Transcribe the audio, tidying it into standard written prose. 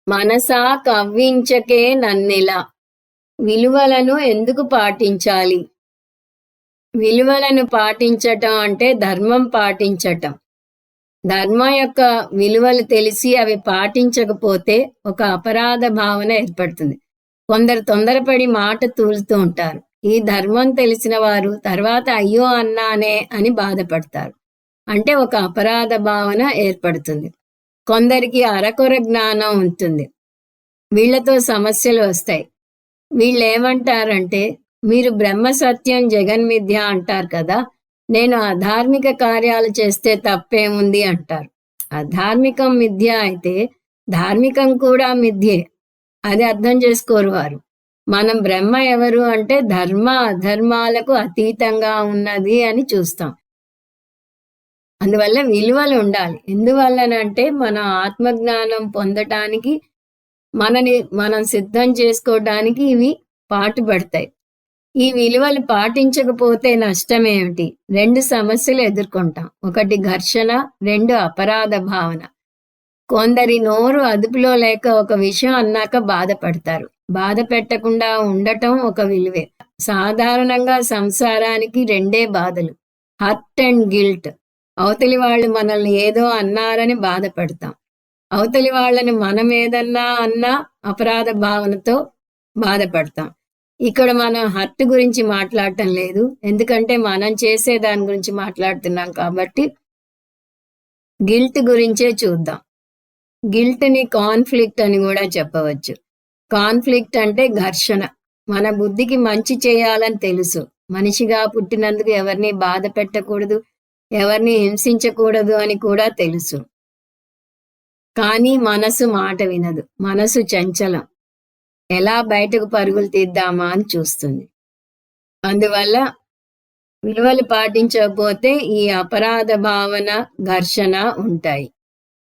మనసా కవ్వించకే నన్నెలా. విలువలను ఎందుకు పాటించాలి? విలువలను పాటించటం అంటే ధర్మం పాటించటం. ధర్మం యొక్క విలువలు తెలిసి అవి పాటించకపోతే ఒక అపరాధ భావన ఏర్పడుతుంది. కొందరు తొందరపడి మాట తూలుతూ ఉంటారు. ఈ ధర్మం తెలిసిన వారు తర్వాత అయ్యో అన్నానే అని బాధపడతారు. అంటే ఒక అపరాధ భావన ఏర్పడుతుంది. కొందరికి అరకొర జ్ఞానం ఉంటుంది. వీళ్లతో సమస్యలు వస్తాయి. వీళ్ళేమంటారంటే, మీరు బ్రహ్మ సత్యం జగన్మిథ్య అంటారు కదా, నేను అధార్మిక కార్యాలు చేస్తే తప్పేముంది అంటారు. అధార్మికం మిథ్య అయితే ధార్మికం కూడా మిథ్యే. అది అర్థం చేసుకోరు వారు. మనం బ్రహ్మ ఎవరు అంటే ధర్మ అధర్మాలకు అతీతంగా ఉన్నది అని చూస్తాం. అందువల్ల విలువలు ఉండాలి. ఎందువల్లనంటే మనం ఆత్మజ్ఞానం పొందటానికి మనం సిద్ధం చేసుకోవడానికి ఇవి పాటుపడతాయి. ఈ విలువలు పాటించకపోతే నష్టమేమిటి? 2 సమస్యలు ఎదుర్కొంటాం. ఒకటి ఘర్షణ, 2 అపరాధ భావన. కొందరి నోరు అదుపులో లేక ఒక విషయం అన్నాక బాధపడతారు. బాధ పెట్టకుండా ఉండటం ఒక విలువే. సాధారణంగా సంసారానికి 2 బాధలు, హర్ట్ అండ్ గిల్ట్. అవతలి వాళ్ళు మనల్ని ఏదో అన్నారని బాధపడతాం. అవతలి వాళ్ళని మనం ఏదన్నా అన్నా అపరాధ భావనతో బాధపడతాం. ఇక్కడ మనం హర్ట్ గురించి మాట్లాడటం లేదు, ఎందుకంటే మనం చేసే దాని గురించి మాట్లాడుతున్నాం కాబట్టి గిల్ట్ గురించే చూద్దాం. గిల్ట్ని కాన్ఫ్లిక్ట్ అని కూడా చెప్పవచ్చు. కాన్ఫ్లిక్ట్ అంటే ఘర్షణ. మన బుద్ధికి మంచి చేయాలని తెలుసు. మనిషిగా పుట్టినందుకు ఎవరిని బాధ పెట్టకూడదు, ఎవరిని హింసించకూడదు అని కూడా తెలుసు. కానీ మనసు మాట వినదు. మనసు చంచలం. ఎలా బయటకు పరుగులు తీద్దామా అని చూస్తుంది. అందువల్ల విలువలు పాటించకపోతే ఈ అపరాధ భావన, ఘర్షణ ఉంటాయి.